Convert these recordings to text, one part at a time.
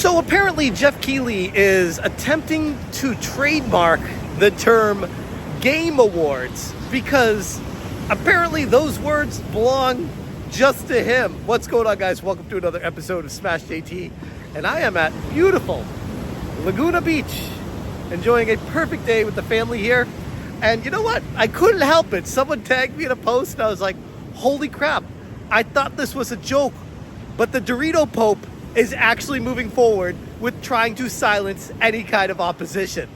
So apparently Geoff Keighley is attempting to trademark the term Game Awards because apparently those words belong just to him. What's going on, guys? Welcome to another episode of Smash JT. And I am at beautiful Laguna Beach, enjoying a perfect day with the family here. And you know what? I couldn't help it. Someone tagged me in a post and I was like, holy crap. I thought this was a joke, but the Dorito Pope is actually moving forward with trying to silence any kind of opposition.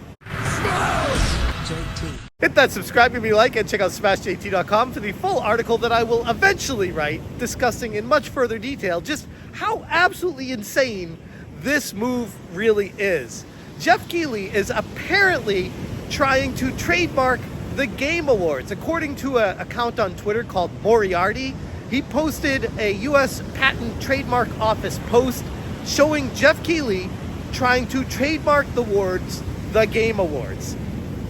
Hit that subscribe if you like, and check out smashjt.com for the full article that I will eventually write, discussing in much further detail just how absolutely insane this move really is. Geoff Keighley is apparently trying to trademark the Game Awards. According to an account on Twitter called Moriarty, he posted a U.S. Patent Trademark Office post showing Geoff Keighley trying to trademark the words, the Game Awards.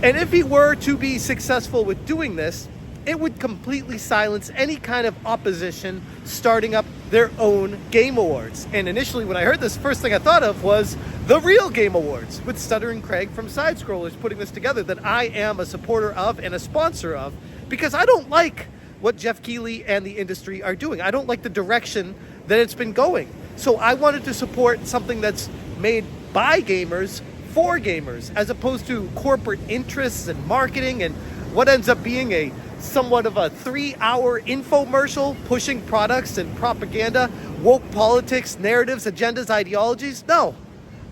And if he were to be successful with doing this, it would completely silence any kind of opposition starting up their own Game Awards. And initially when I heard this, first thing I thought of was the real Game Awards with Stuttering Craig from Side Scrollers putting this together, that I am a supporter of and a sponsor of, because I don't like what Geoff Keighley and the industry are doing. I don't like the direction that it's been going. So I wanted to support something that's made by gamers for gamers, as opposed to corporate interests and marketing and what ends up being a somewhat of a 3-hour infomercial pushing products and propaganda, woke politics, narratives, agendas, ideologies. No,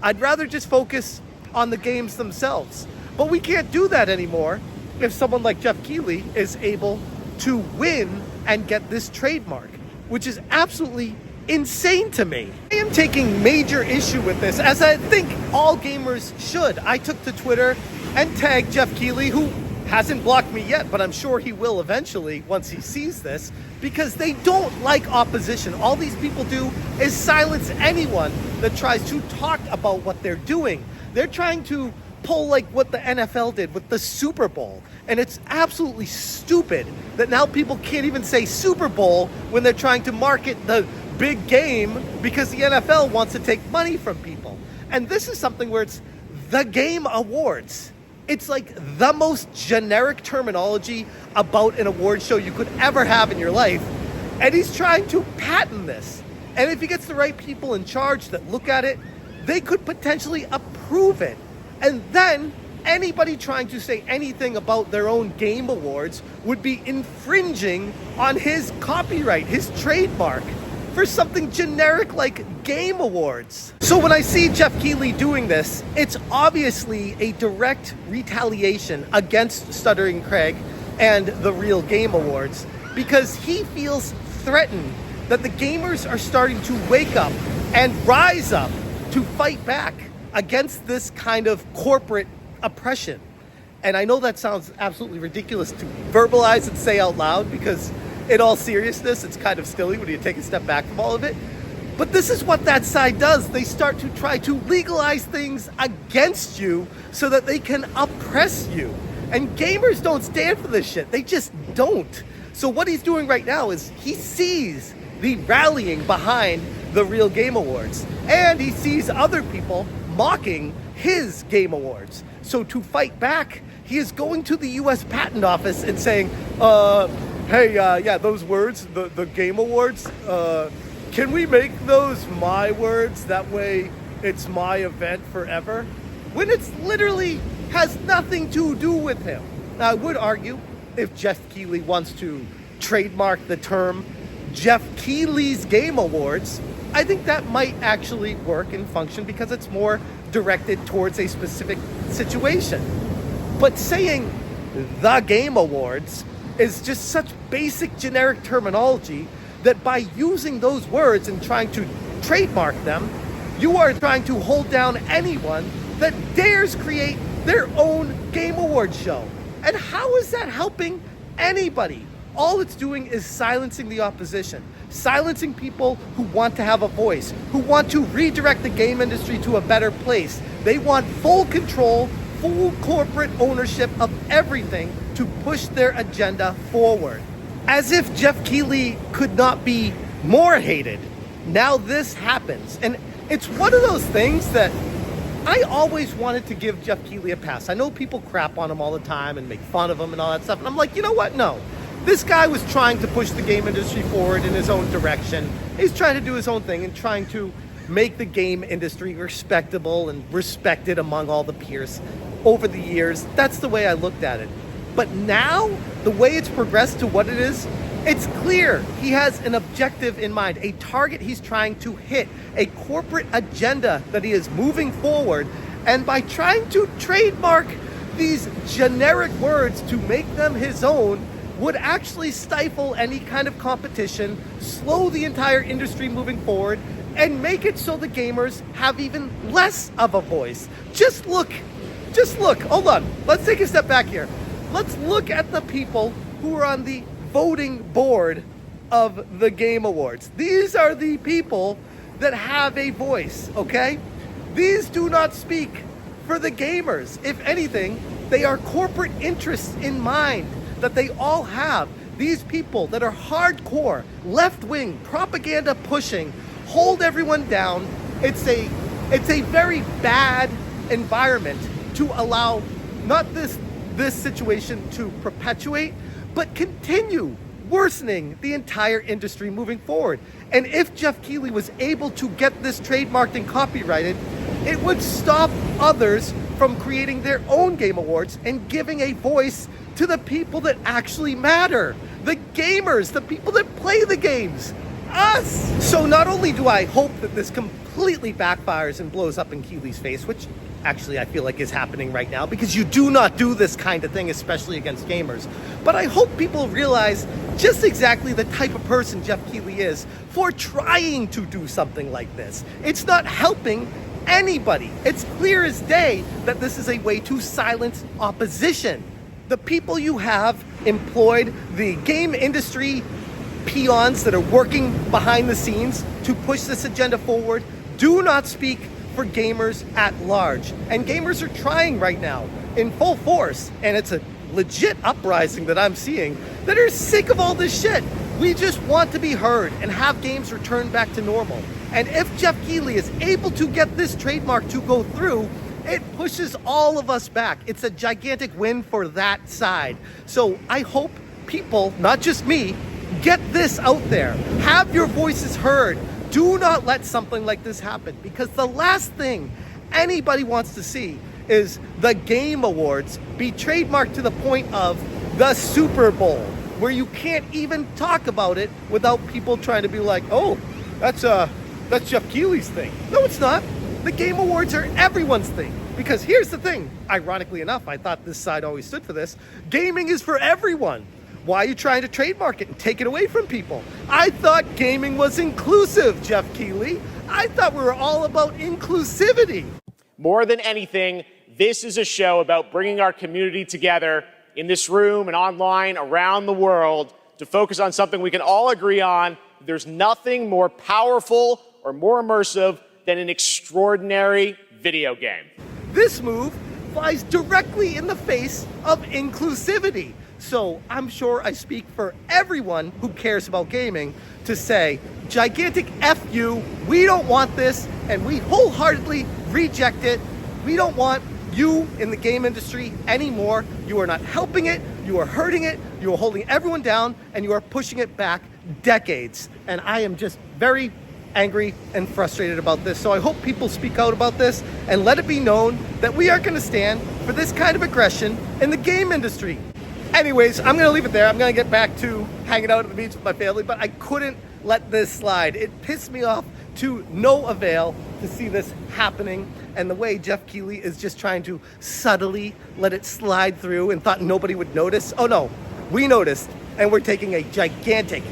I'd rather just focus on the games themselves. But we can't do that anymore if someone like Geoff Keighley is able to win and get this trademark, which is absolutely insane to me. I am taking major issue with this, as I think all gamers should. I took to Twitter and tagged Geoff Keighley, who hasn't blocked me yet, but I'm sure he will eventually once he sees this, because they don't like opposition. All these people do is silence anyone that tries to talk about what they're doing. They're trying to pull like what the NFL did with the Super Bowl. And it's absolutely stupid that now people can't even say Super Bowl when they're trying to market the big game because the NFL wants to take money from people. And this is something where it's the Game Awards. It's like the most generic terminology about an award show you could ever have in your life. And he's trying to patent this. And if he gets the right people in charge that look at it, they could potentially approve it. And then anybody trying to say anything about their own Game Awards would be infringing on his copyright, his trademark, for something generic like Game Awards. So when I see Geoff Keighley doing this, it's obviously a direct retaliation against Stuttering Craig and the real Game Awards, because he feels threatened that the gamers are starting to wake up and rise up to fight back against this kind of corporate oppression. And I know that sounds absolutely ridiculous to verbalize and say out loud, because in all seriousness, it's kind of silly when you take a step back from all of it. But this is what that side does. They start to try to legalize things against you so that they can oppress you. And gamers don't stand for this shit. They just don't. So what he's doing right now is he sees the rallying behind the real Game Awards, and he sees other people mocking his Game Awards. So to fight back, he is going to the U.S. Patent Office and saying, hey, yeah, those words, the Game Awards, can we make those my words? That way it's my event forever. When it's literally has nothing to do with him. Now, I would argue if Geoff Keighley wants to trademark the term Geoff Keighley's Game Awards, I think that might actually work and function because it's more directed towards a specific situation. But saying the Game Awards is just such basic generic terminology that by using those words and trying to trademark them, you are trying to hold down anyone that dares create their own Game Awards show. And how is that helping anybody? All it's doing is silencing the opposition, silencing people who want to have a voice, who want to redirect the game industry to a better place. They want full control, full corporate ownership of everything to push their agenda forward. As if Geoff Keighley could not be more hated. Now this happens. And it's one of those things that I always wanted to give Geoff Keighley a pass. I know people crap on him all the time and make fun of him and all that stuff. And I'm like, you know what? No. This guy was trying to push the game industry forward in his own direction. He's trying to do his own thing and trying to make the game industry respectable and respected among all the peers over the years. That's the way I looked at it. But now, the way it's progressed to what it is, it's clear he has an objective in mind, a target he's trying to hit, a corporate agenda that he is moving forward. And by trying to trademark these generic words to make them his own, would actually stifle any kind of competition, slow the entire industry moving forward, and make it so the gamers have even less of a voice. Just look, hold on. Let's take a step back here. Let's look at the people who are on the voting board of the Game Awards. These are the people that have a voice, okay? These do not speak for the gamers. If anything, they are corporate interests in mind that they all have. These people that are hardcore, left-wing, propaganda pushing, hold everyone down. It's a very bad environment to allow not this situation to perpetuate, but continue worsening the entire industry moving forward. And if Geoff Keighley was able to get this trademarked and copyrighted, it would stop others from creating their own Game Awards and giving a voice to the people that actually matter. The gamers, the people that play the games. Us! So not only do I hope that this completely backfires and blows up in Keighley's face, which actually I feel like is happening right now, because you do not do this kind of thing, especially against gamers. But I hope people realize just exactly the type of person Geoff Keighley is for trying to do something like this. It's not helping anybody. It's clear as day that this is a way to silence opposition. The people you have employed, the game industry peons that are working behind the scenes to push this agenda forward, do not speak for gamers at large. And gamers are trying right now in full force, and it's a legit uprising that I'm seeing, that are sick of all this shit. We just want to be heard and have games return back to normal. And if Geoff Keighley is able to get this trademark to go through, it pushes all of us back. It's a gigantic win for that side. So I hope people, not just me, get this out there. Have your voices heard. Do not let something like this happen, because the last thing anybody wants to see is the Game Awards be trademarked to the point of the Super Bowl, where you can't even talk about it without people trying to be like, oh, that's Geoff Keighley's thing. No, it's not. The Game Awards are everyone's thing. Because here's the thing, ironically enough, I thought this side always stood for this. Gaming is for everyone. Why are you trying to trademark it and take it away from people? I thought gaming was inclusive, Geoff Keighley. I thought we were all about inclusivity. More than anything, this is a show about bringing our community together in this room and online around the world to focus on something we can all agree on. There's nothing more powerful or more immersive than an extraordinary video game. This move flies directly in the face of inclusivity. So I'm sure I speak for everyone who cares about gaming to say, gigantic F you, we don't want this, and we wholeheartedly reject it. We don't want you in the game industry anymore. You are not helping it, you are hurting it, you are holding everyone down, and you are pushing it back decades. And I am just very angry and frustrated about this. So I hope people speak out about this and let it be known that we aren't going to stand for this kind of aggression in the game industry. Anyways, I'm going to leave it there. I'm going to get back to hanging out at the beach with my family, but I couldn't let this slide. It pissed me off to no avail to see this happening, and the way Geoff Keighley is just trying to subtly let it slide through and thought nobody would notice. Oh no, we noticed, and we're taking a gigantic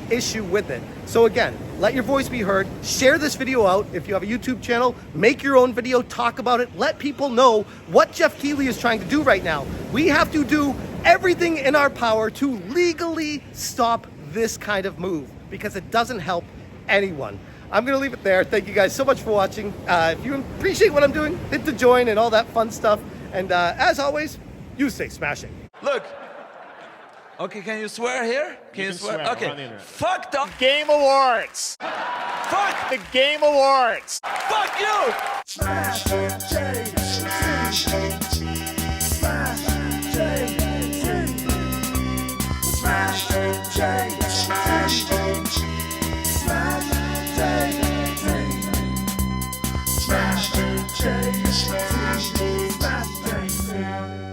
issue with it. So again, let your voice be heard. Share this video out. If you have a YouTube channel, make your own video, talk about it. Let people know what Geoff Keighley is trying to do right now. We have to do everything in our power to legally stop this kind of move, because it doesn't help anyone. I'm going to leave it there. Thank you guys so much for watching. If you appreciate what I'm doing, hit the join and all that fun stuff. And as always, you stay smashing. Look, Okay, can you swear here? Can you swear? swear on the Okay. internet. Fuck the. Game Awards. Fuck. The Game Awards. Fuck you. Smash JT. Smash JT. Smash JT. Smash JT. Smash JT. Smash JT.